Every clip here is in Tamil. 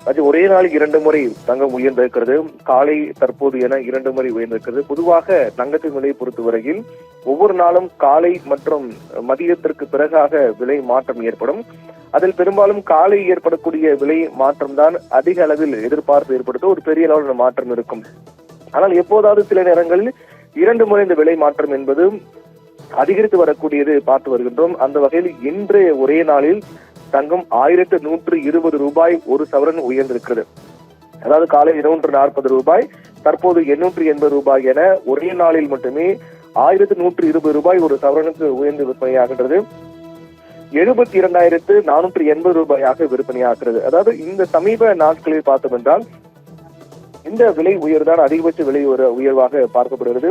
அது ஒரே நாள் 2 முறை தங்கம் உயர்ந்திருக்கிறது. காலை தற்போது என 2 முறை உயர்ந்திருக்கிறது. பொதுவாக தங்கத்தின் விலையை பொறுத்தவரையில் ஒவ்வொரு நாளும் காலை மற்றும் மதியத்திற்கு பிறகாக விலை மாற்றம் ஏற்படும். அதில் பெரும்பாலும் காலை ஏற்படக்கூடிய விலை மாற்றம் தான் அதிக அளவில் எதிர்பார்ப்பு ஏற்படுத்த ஒரு பெரிய அளவில் மாற்றம் இருக்கும். ஆனால் எப்போதாவது சில நேரங்களில் 2 முறை இந்த விலை மாற்றம் என்பது அதிகரித்து வரக்கூடியது பார்த்து வருகின்றோம். அந்த வகையில் இன்றைய ஒரே நாளில் தங்கம் 1120 ரூபாய் ஒரு சவரன் உயர்ந்திருக்கிறது. அதாவது காலை 240 ரூபாய், தற்போது 880 ரூபாய் என ஒரே நாளில் மட்டுமே 1120 ரூபாய் ஒரு சவரனுக்கு உயர்ந்து விற்பனையாகின்றது. 72,480 ரூபாயாக விற்பனையாகிறது. அதாவது இந்த சமீப நாட்களில் பார்த்தோம் என்றால் இந்த விலை உயர்தான் அதிகபட்ச விலை உயர்வாக பார்க்கப்படுகிறது.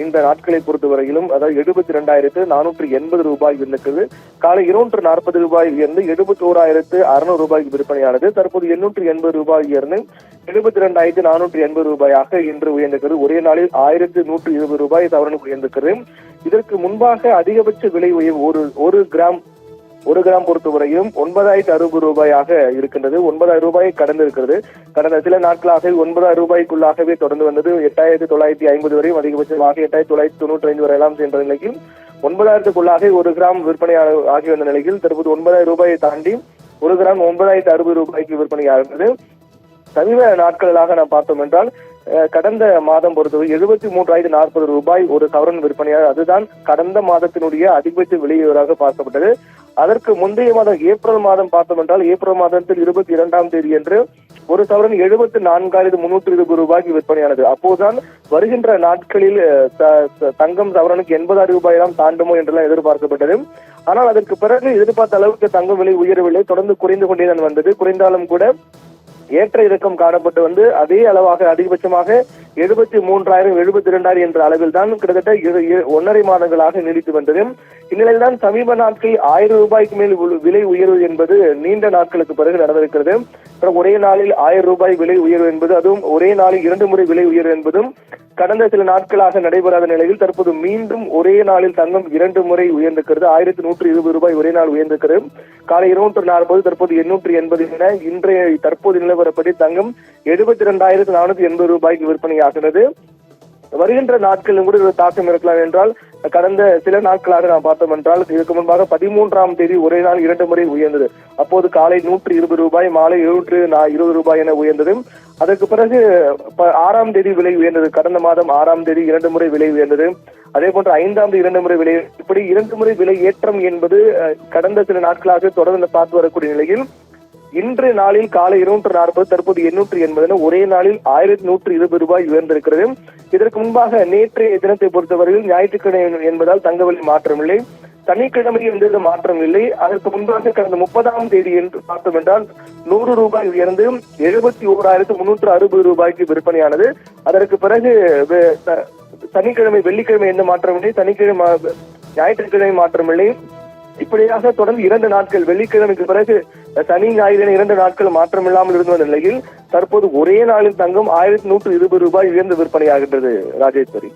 இந்த நாட்களை பொறுத்தவரையிலும் அதாவது 72,480 ரூபாய் இருந்தது. காலை 240 ரூபாய் உயர்ந்து 71,600 ரூபாய்க்கு விற்பனையானது. தற்போது 880 ரூபாய் உயர்ந்து 72,480 ரூபாயாக இன்று உயர்ந்திருக்கிறது. ஒரே நாளில் 1,120 ரூபாய் சவரனுக்கு உயர்ந்திருக்கிறது. இதற்கு முன்பாக அதிகபட்ச விலை உயர்வு ஒரு கிராம் பொறுத்தவரையும் 9,060 ரூபாயாக இருக்கின்றது. 9,000 ரூபாயை கடந்திருக்கிறது. கடந்த சில நாட்களாக 9,000 ரூபாய்க்குள்ளாகவே தொடர்ந்து வந்தது. 8,950 வரையும் அதிகபட்சமாக 8,995 வரை எல்லாம் சென்ற நிலையில் 9,000க்குள்ளாக ஒரு கிராம் விற்பனை ஆகி வந்த நிலையில் தற்போது 9,000 ரூபாயை தாண்டி ஒரு கிராம் 9,060 ரூபாய்க்கு விற்பனையாகிறது. சமீப நாட்களாக நாம் பார்த்தோம் என்றால் கடந்த மாதம் பொறுத்தவரை 73,040 ரூபாய் ஒரு சவரன் விற்பனையாக, அதுதான் கடந்த மாதத்தினுடைய அதிகபட்ச விலையாக பார்க்கப்பட்டது. அதற்கு முந்தைய மாதம் ஏப்ரல் மாதம் பார்த்தோம் என்றால் ஏப்ரல் மாதத்தில் 22ஆம் தேதி என்று ஒரு சவரன் 74,320 ரூபாய்க்கு விற்பனையானது. அப்போதுதான் வருகின்ற நாட்களில் தங்கம் சவரனுக்கு 80,000 ரூபாய் தான் தாண்டுமோ என்றெல்லாம் எதிர்பார்க்கப்பட்டது. ஆனால் அதற்கு பிறகு எதிர்பார்த்த அளவுக்கு தங்கம் விலை உயரவில்லை, தொடர்ந்து குறைந்து கொண்டேதான் வந்தது. குறைந்தாலும் கூட ஏற்ற இறக்கம் காணப்பட்டு வந்து அதே அளவாக அதிகபட்சமாக 73,000 72,000 என்ற அளவில் தான் கிட்டத்தட்ட 1.5 மாதங்களாக நீடித்து வந்தது. இந்நிலையில் தான் சமீப நாட்களில் 1,000 ரூபாய்க்கு மேல் விலை உயர்வு என்பது நீண்ட நாட்களுக்கு பிறகு நடந்திருக்கிறது. ஒரே நாளில் 1,000 ரூபாய் விலை உயர்வு என்பது, அதுவும் ஒரே நாளில் 2 முறை விலை உயர்வு என்பதும் கடந்த சில நாட்களாக நடைபெறாத நிலையில் தற்போது மீண்டும் ஒரே நாளில் தங்கம் 2 முறை உயர்ந்திருக்கிறது. 1,120 ரூபாய் ஒரே நாள் உயர்ந்திருக்கிறது. காலை 240, தற்போது 880 என இன்றைய தற்போது நிலவரப்படி தங்கம் 72,480 ரூபாய்க்கு விற்பனையாகிறது. வருகின்ற நாட்களிலும் கூட ஒரு தாக்கம் இருக்கலாம் என்றால் கடந்த சில நாட்களாக நாம் பார்த்தோம் என்றால் இதற்கு முன்பாக 13ஆம் தேதி ஒரே நாள் 2 முறை உயர்ந்தது. அப்போது காலை 120 ரூபாய், மாலை 720 ரூபாய் என உயர்ந்தது. அதற்கு பிறகு 6ஆம் தேதி விலை உயர்ந்தது. கடந்த மாதம் 6ஆம் தேதி 2 முறை விலை உயர்ந்தது. அதே போன்று 5ஆம் தேதி 2 முறை விலை, இப்படி 2 முறை விலை ஏற்றம் என்பது கடந்த சில நாட்களாக தொடர்ந்து பார்த்து வரக்கூடிய நிலையில் இன்று நாளில் காலை 240, தற்போது 880 ஒரே நாளில் 1,120 ரூபாய் உயர்ந்திருக்கிறது. இதற்கு முன்பாக நேற்றைய தினத்தை பொறுத்தவரையில் ஞாயிற்றுக்கிழமை என்பதால் தங்க விலை மாற்றமில்லை, சனிக்கிழமை எந்த மாற்றம் இல்லை. அதற்கு முன்பாக கடந்த 30ஆம் தேதி என்று பார்த்தோம் என்றால் 100 ரூபாய் உயர்ந்து 71,360 ரூபாய்க்கு விற்பனையானது. அதற்கு பிறகு சனிக்கிழமை வெள்ளிக்கிழமை எந்த மாற்றமில்லை, சனிக்கிழமை ஞாயிற்றுக்கிழமை மாற்றமில்லை. இப்படியாக தொடர்ந்து 2 நாட்கள், வெள்ளிக்கிழமைக்கு பிறகு சனி ஞாயிறு 2 நாட்கள் மாற்றமில்லாமல் இருந்து வந்த நிலையில் தற்போது ஒரே நாளில் தங்கம் 1,120 ரூபாய் உயர்ந்து விற்பனையாகின்றது. ராஜேஸ்வரி.